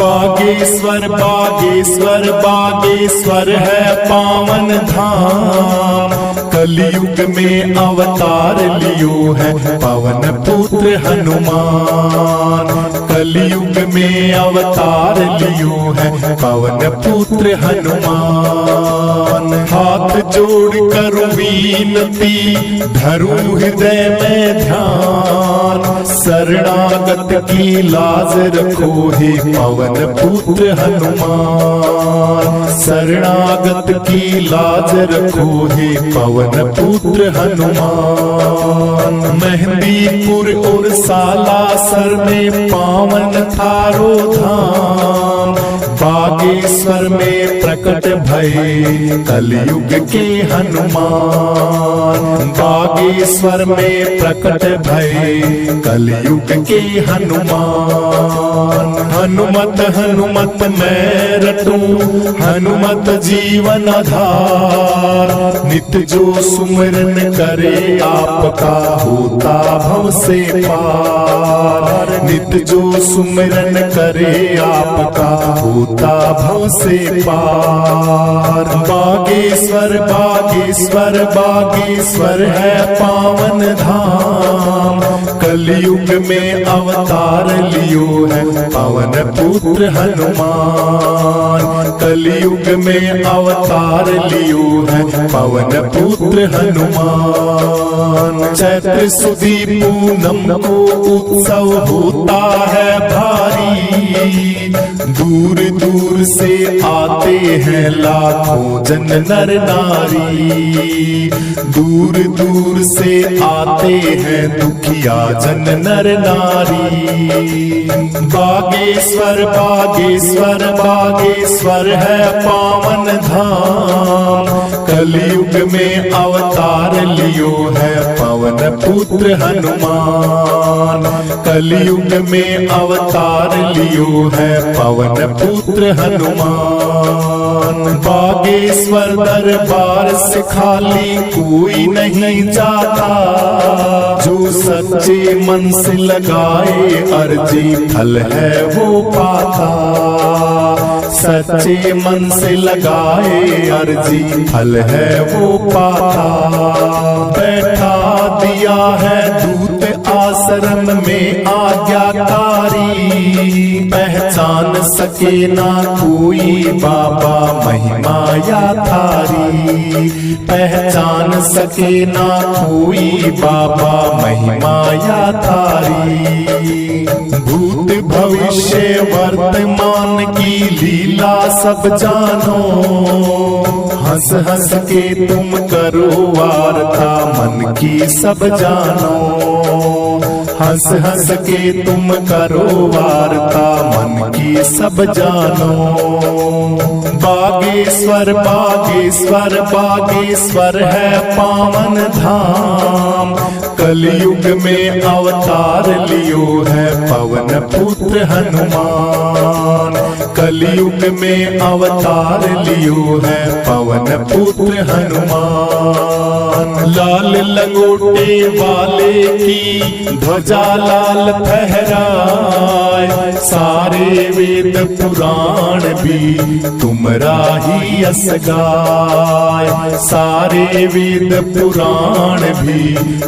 बागेश्वर बागेश्वर बागेश्वर है पावन धाम। कलयुग में अवतार लियो है पवन पुत्र हनुमान। कलयुग में अवतार लियो है पवन पुत्र हनुमान। हाथ जोड़ कर विनती धरू हृदय में ध्यान। शरणागत की लाज रखो हे पवन पुत्र हनुमान। शरणागत की लाज रखो हे पवन पुत्र हनुमान। मेहंदीपुर और सालासर में पावन थारो धाम। बागेश्वर में प्रकट भये कलयुग के हनुमान। बागेश्वर में प्रकट भये कलयुग के हनुमान। हनुमत हनुमत मैं रटूं हनुमत जीवन आधार। नित जो सुमिरन करे आपका होता भव से पार। नित जो सुमिरन करे आपका होता भव से पार। बागेश्वर बागेश्वर बागेश्वर है पावन धाम। कलयुग में अवतार लियो है पवन पुत्र हनुमान। कलयुग में अवतार लियो है पवन पुत्र हनुमान। चैत्र सुदी पूनम को उत्सव होता है भारी। दूर दूर से आते हैं लाखों जन नर नारी। दूर दूर से आते हैं दुखिया जन नर नारी। बागेश्वर बागेश्वर बागेश्वर है पावन धाम। कलयुग में अवतार लियो है पवन पुत्र हनुमान। कलयुग में अवतार लियो है पवन पुत्र हनुमान। बागेश्वर दरबार से खाली कोई नहीं जाता। जो सच्चे मन से लगाए अर्जी फल है वो पाता। सच्चे मन से लगाए अर्जी फल है वो पाता। बैठा दिया है दूत आश्रम में आज्ञाकारी। पहचान सके ना कोई बाबा महिमा या थारी। पहचान सके ना कोई बाबा महिमा या थारी। भूत भविष्य वर्तमान की लीला सब जानो। हंस हंस के तुम करो वार्ता मन की सब जानो। हंस हंस के तुम करो वार्ता मन की सब जानो। बागेश्वर बागेश्वर बागेश्वर है पावन धाम। कलयुग में अवतार लियो है पवन पुत्र हनुमान। कलयुग में अवतार लियो है पवन पुत्र हनुमान। लाल लंगोटे वाले की ध्वजा लाल फहराए। सारे वेद पुराण भी तुमरा ही यश गाय। सारे वेद पुराण भी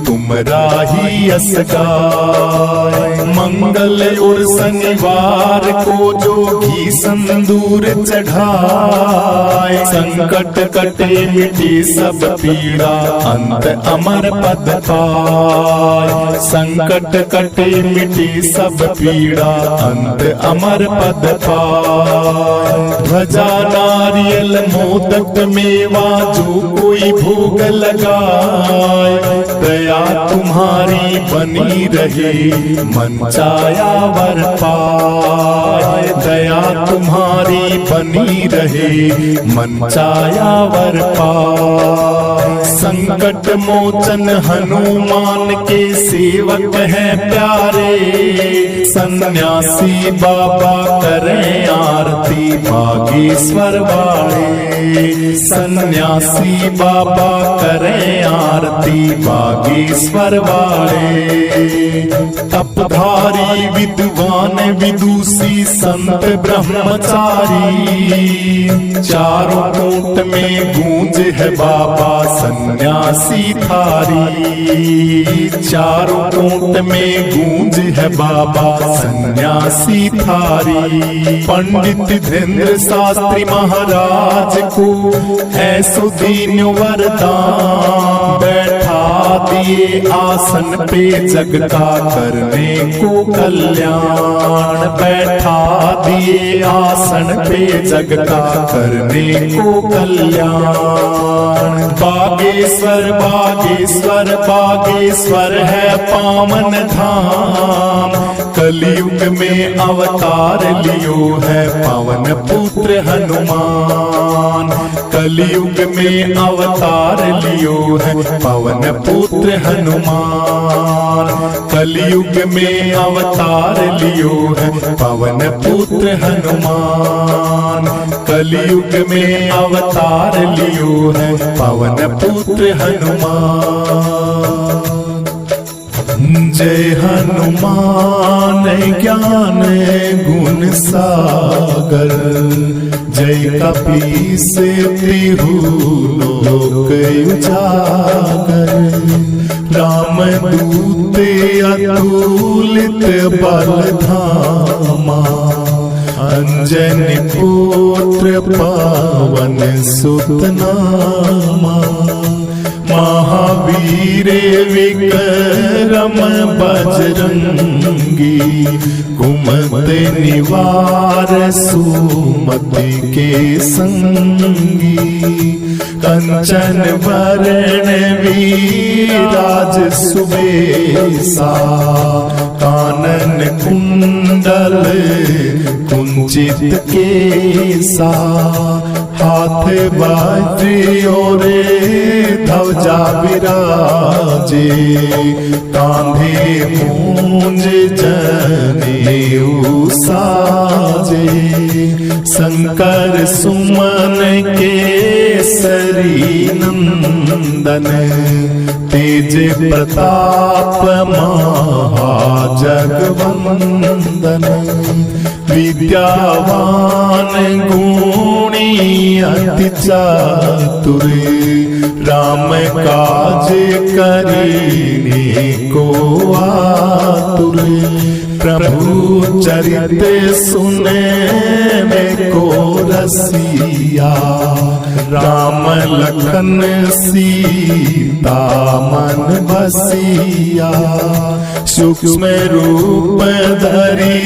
तुमरा ही यश गाय। मंगल और शनिवार को जो घी संदूर चढ़ाए। संकट कटे मिटे सब पीड़ा अंत अमर पद पाए। संकट कटे मिटे सब पीड़ा अंत अमर पद पाए। ध्वजा नारियल मोदक मेवा जो कोई भोग लगाए। दया तुम्हारी बनी रहे मन चाया वर पाए। दया तुम्हारी बनी रहे, मन चाया वर पाए। संकट मोचन हनुमान के सेवक हैं प्यारे, सन्यासी बाबा करें आरती बागेश्वर वाले। सन्यासी बाबा करें आरती बागेश्वर वाले। तपधारी विद्वान विदुषी संत ब्रह्मचारी, चारों कोट में गूंज है बाबा सन्यासी थारी। चारों कोट में गूंज है बाबा सन्यासी थारी। पंडित धीरेन्द्र शास्त्री महाराज को है सुदीन वरदान, बैठा दिए आसन पे जग का करने को कल्याण। बैठा दिए आसन पे जग का करने को कल्याण। बागेश्वर बागेश्वर बागेश्वर है पावन धाम, कलयुग में अवतार लियो है पवन पुत्र हनुमान। कलयुग में अवतार लियो है पवन पुत्र हनुमान। कलयुग में अवतार लियो है पवन पुत्र हनुमान। कलयुग में अवतार लियो है पवन पुत्र हनुमान। जय हनुमान ज्ञान गुण सागर, जय कपीस तिहु लोक उजागर। राम दूत अतुलित बल धामा, अंजनी पुत्र पवन सुत नामा। महावीर विक्रम बजरंगी, कुमति निवार सुमति के संगी। कंचन वरण विराज सुबेसा, कानन कुंडल कुंचित केसा। हाथ बाजो रे ध्वजा विराजे, कांधे मूंज जनेऊ साजे। शंकर सुमन केसरी नंदन, तेज प्रताप महाजगवंदन। विद्यावान गुणी अति चातुर, राम काज करीने को आतुर। प्रभु चरित सुने में को रसिया, राम लखन सीता मन बसिया। सूक्ष्म रूप धरी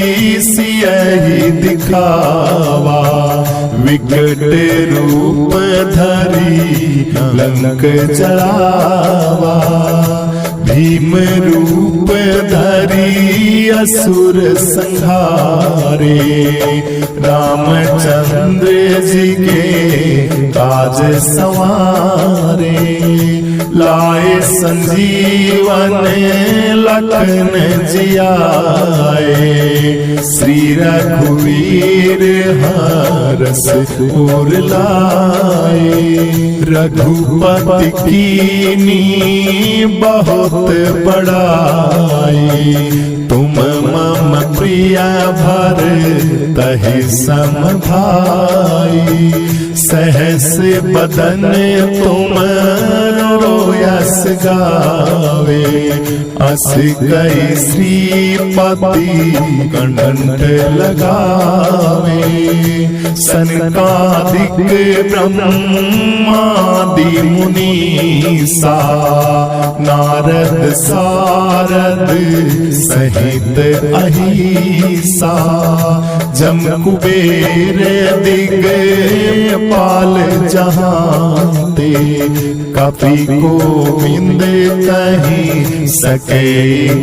सियहि दिखावा, विकट रूप धरी लंक जलावा। भीम रूप धरी असुर संहारे, रामचंद्र जी के काज संवारे। लाए संजीवन लखन जियाए, श्री रघुवीर हरष उर लाए। रघुपति कीनी बहुत बड़ाई, तुम मम प्रिय भरतहि सम भाई। सहस बदन तुम रोयस गावे, अस कई श्रीपति कंठ लगावे। सनकादिक ब्रह्मादि मुनीसा, नारद सारद सहित अहिसा। जम कुबेर दिग पाल जहांते, कपि गोविंद कहीं सके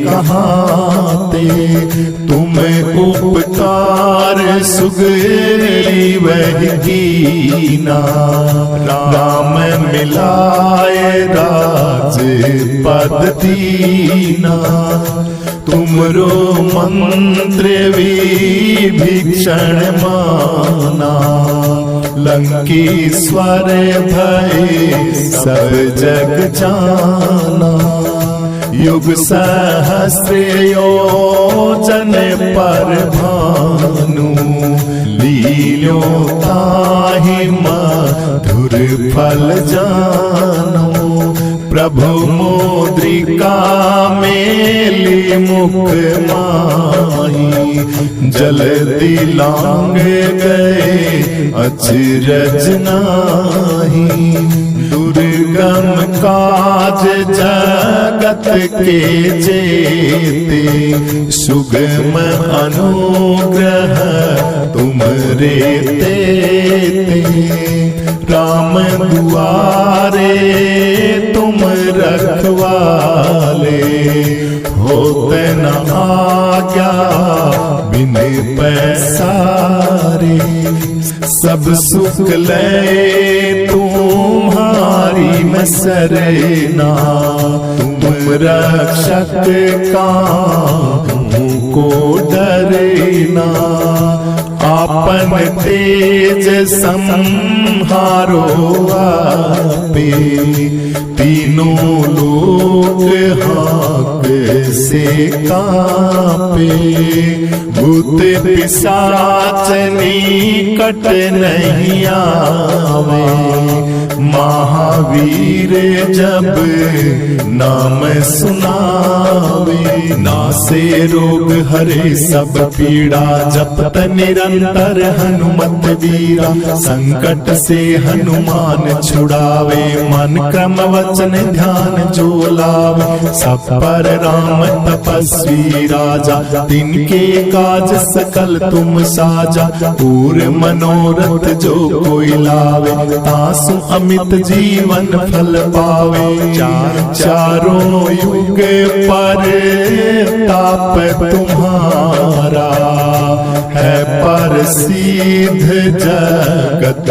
कहाते, तुम उपकार सुगरी वह कीना, राम मिलाए राज पद दीना, तुमरो मंत्र विभीषण माना, लंकेश्वर भय सब जग जाना, युग सहस्र योजन पर भानु, लील्यो ताहि मधुर फल जानो, प्रभु मुद्रिका मेली मुख माही, जल्दी लांग गए अचरज नाही, दुर्गम काज जगत के जेते, सुगम अनुग्रह तुमरे तेते, राम दुआरे तुम रखवाले, होते न आज्ञा बिन पैसारे, सब सुख ले तुम्हारी मैं सरना, तुम रक्षक काहू को डरना, आपन तेज संहारो आपे, तीनों लोक हाक से कांपे, भूत पिशाच निकट नहीं आवे, महावीर जब नाम सुनावे, नासे रोग हरे सब पीड़ा, जपत निरंतर हनुमत वीरा, संकट से हनुमान छुड़ावे, मन क्रम वचन ध्यान जो लावे, सब पर राम तपस्वी राजा, तिनके काज सकल तुम साजा, पूर मनोरथ जो कोई लावे, तासु अमित जीवन फल पावे, चारों युग पर ताप तुम्हारा, है पर सिद्ध जगत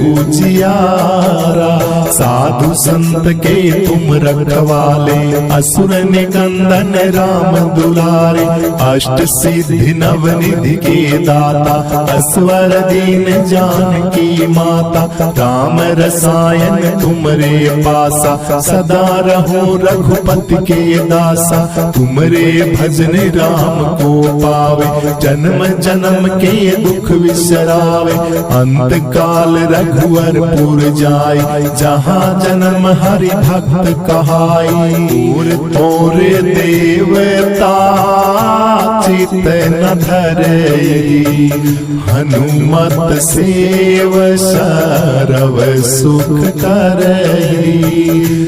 उजियारा, साधु संत के तुम रखवाले, असुर निकंदन राम दुलारे, अष्ट सिद्धि नवनिधि के दाता, असवर दीन जानकी माता, राम रसायन तुमरे पासा, सदा रहो रघुपति के दासा, तुमरे भजन राम को पावे, जन्म जन्म के दुख विसरावे, अंत काल रघुवरपुर जाय, जहाँ जन्म हरि भक्त कहाई, और देवता चित न धरई, हनुमत सेव सरव सुख करई,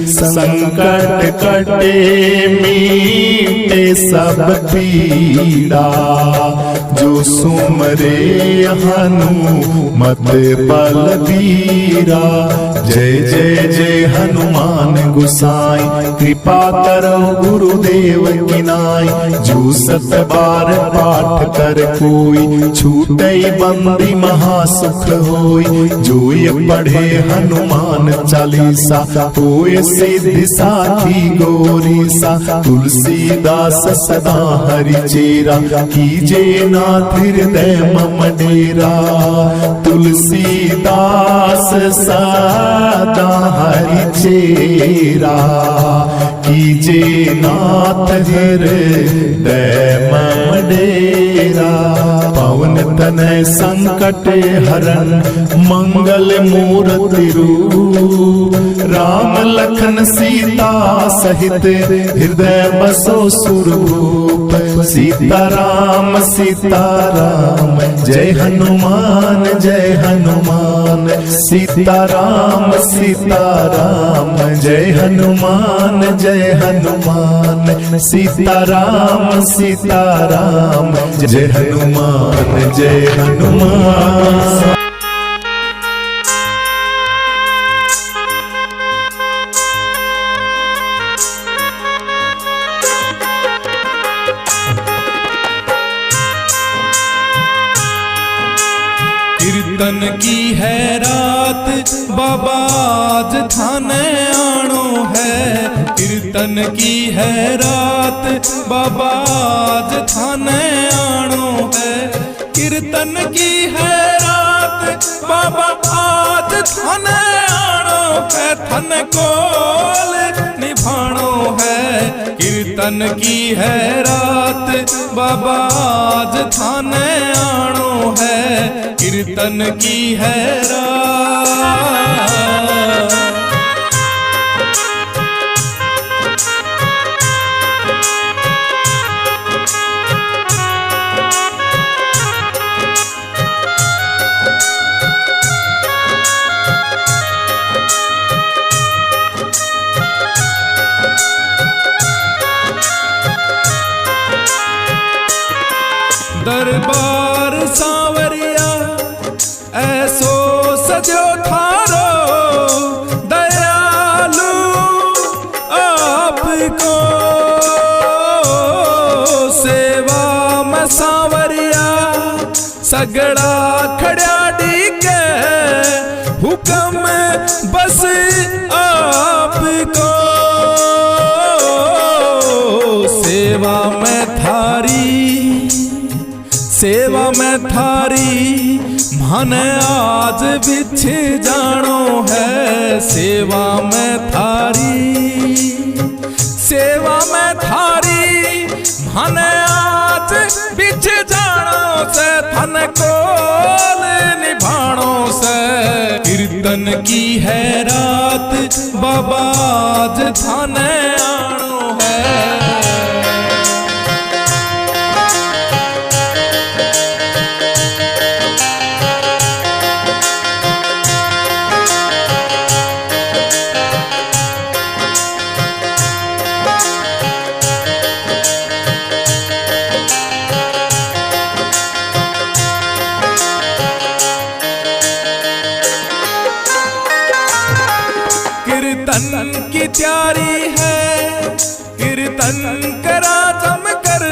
संकट कटे मीटे सब पीड़ा, जो सुमरे हनुमत बलबीरा, जय जय जय हनुमान गोसाई, कृपा करो गुरुदेव की नाई, जो सत बार पाठ कर कोई, छूटई बंदी महासुख होई, जो ये पढ़े हनुमान चालीसा, होए सिद्धि साखी गौरीसा, तुलसीदास सदा हरि चेरा, कीजे नाथ हृदय मम डेरा, तुलसीदास सदा हरि चेरा, कीजे नाथ हृदय मम डेरा, पवन तनय संकट हरण मंगल मूर्ति रूप, राम लखन सीता सहित हृदय बसो सुरभूप, सीताराम सीताराम जय हनुमान जय हनुमान, सीताराम सीताराम जय हनुमान जय हनुमान, सीताराम सीताराम जय हनुमान जय हनुमान। कीर्तन की है रात बाबा आज थाने आनो है। कीर्तन की है रात बाबा आज थाने आनो है। कीर्तन की है रात बाबा आज थाने आनो है। थन कोल निभानो है। कीर्तन की है रात बाबा आज थाने आनो है। कीर्तन की है रात। दरबार सांवरिया ऐसो सजो थारो दयालु आपको। सेवा में सांवरिया सगड़ा खड़ा डीके हुक्म बस आपको। सेवा में थारी मन आज बिछ जानो है। सेवा में थारी मन आज बिछ जानो से। थन कोल निभानो से। कीर्तन की है रात बाबा आज थाने आनो है। कीर्तन की तैयारी है कीर्तन करा जमकर।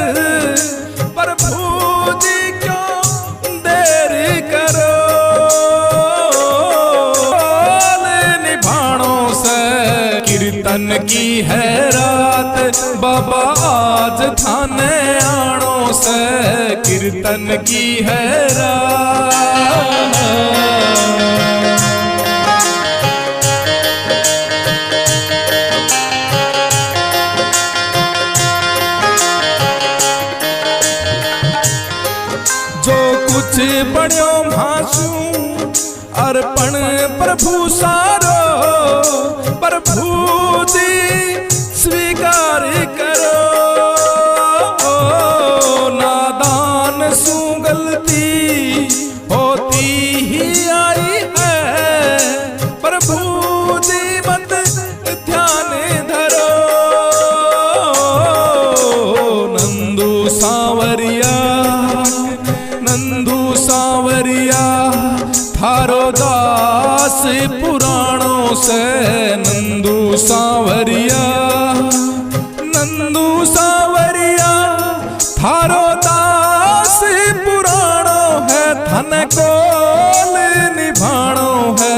प्रभु जी क्यों देर करो। निभानो से। कीर्तन की है रात बाबा आज थाने आनो से। कीर्तन की है रात। कुछ बड़ो भाषू अर्पण प्रभु सारो। प्रभु जी स्वीकार करो। नादान सु गलती होती ही आई है। प्रभु जी मत ध्यान धरो। नंदू सांवरिया थारो दास पुराणों से। नंदू सांवरिया थारो दास पुराणों है। थन कोल निभानो है।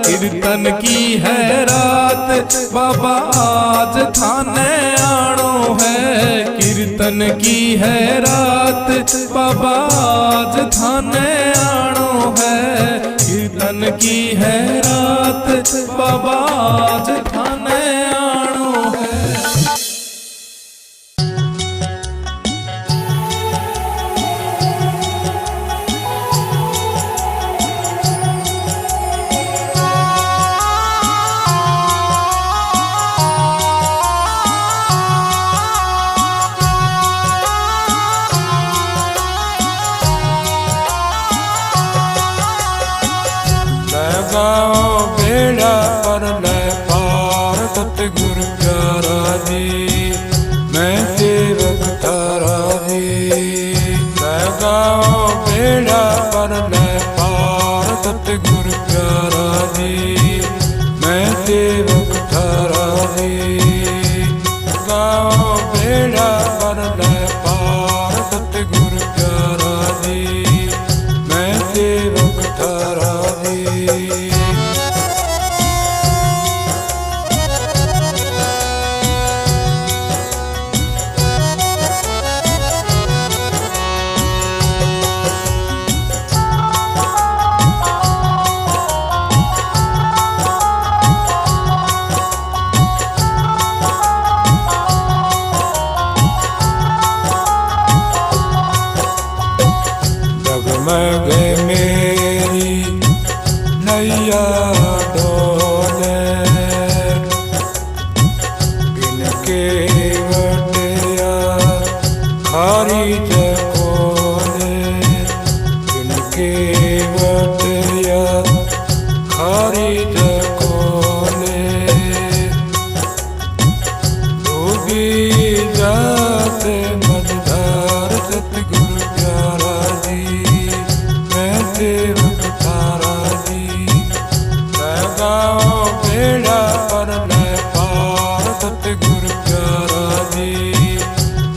कीर्तन की है रात बाबा आज थाने आनो है। कीर्तन की है रात बाबा आज थाने आनो है। कीर्तन की है रात बाबा आज थाने आनो है। बेड़ा पर ले पार सतगुर प्यारा जी। मैं सेवक तारा जी। लगाओ बेड़ा पर ले पार सतगुर प्यारा जी। मैं सेवक तारा जी। लगाओ बेड़ा पर ले पार सतगुर प्यारा जी। मैं सेवक तारा गए मेरी नैया डोले बिनके वटिया खारी जकोले बिनके वटिया खारी जकोले डूबी जाते मझधार सतगुरु प्यारा जी मैं सेवक तारा जी लगाओ बेड़ा पर ले पार सतगुरु प्यारा जी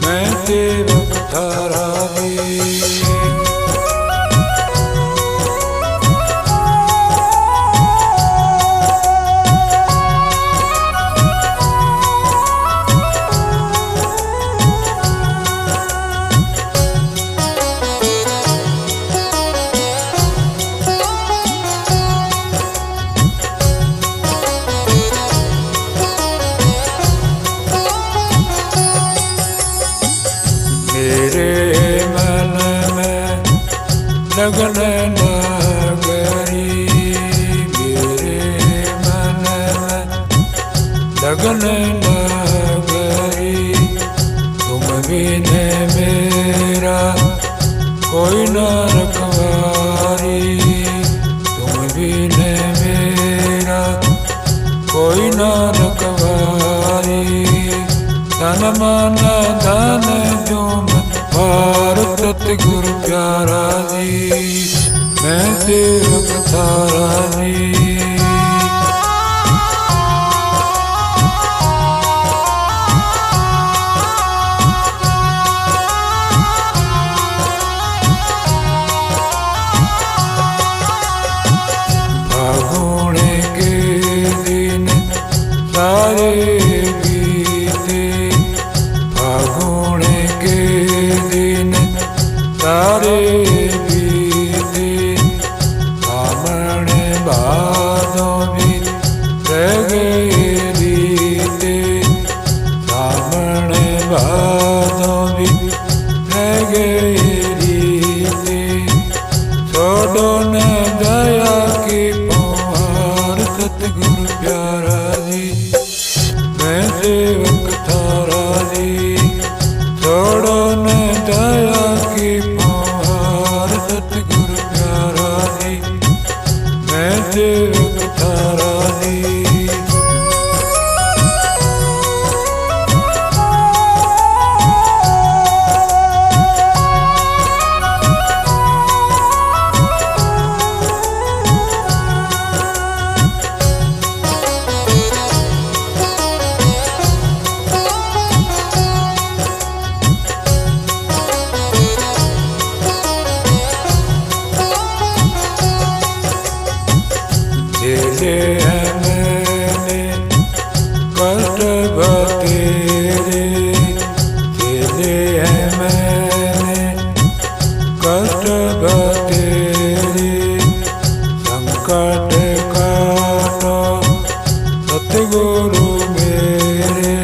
मैं सेवक तारा जी। मेरे मन में लगन नगरी मेरे मन में लगन नगरी तुम बिन मेरा कोई न रखवारी तुम बिन मेरा कोई न रखवारी तन मन धन जो भारत सतगुरु प्यारा जी मैं सेवक तारा जी। फागुन के दिन सारे बीते फागुन के दिन सारे बीते सामण भादों भी रह गए रीते सामण भादों भी रह गए रीते छोड़ो न दया की पुकार सतगुरु प्यारा जी मैं सेवक तारा जी छोड़ो न दया की पुकार सतगुरु प्यारा जी मैं सेवक तारा जी। झेले हैं मैंने कष्ट बतेरे झेले हैं मैंने कष्ट बतेरे संकट काटो सतगुरु मेरे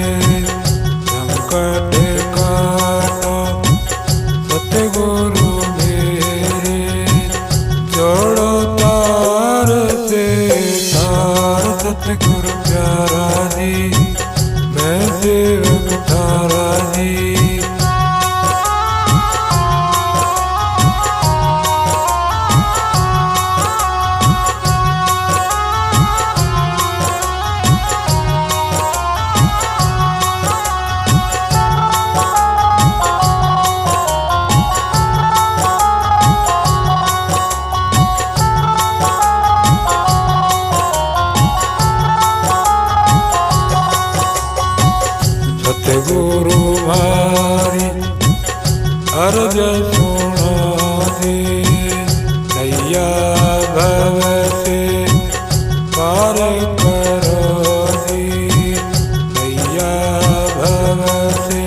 संकट काटो सतगुरु मेरे जोड़ो तार से तार सतगुरु प्यारा जी मैं सेवक तारा जी। सतगुरु मारी अर्ज सुनो दे नैया भव से पार करो दे नैया भव से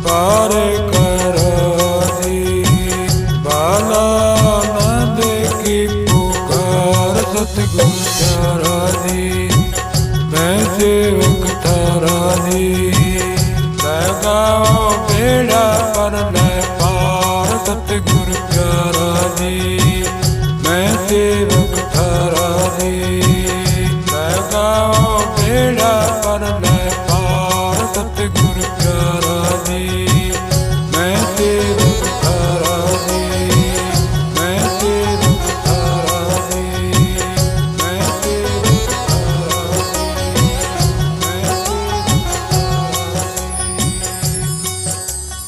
पार करो दे बाला नंद की पुकार सतगुरु प्यारा जी मैं सेवक तारा जी लगाओ बेड़ा पर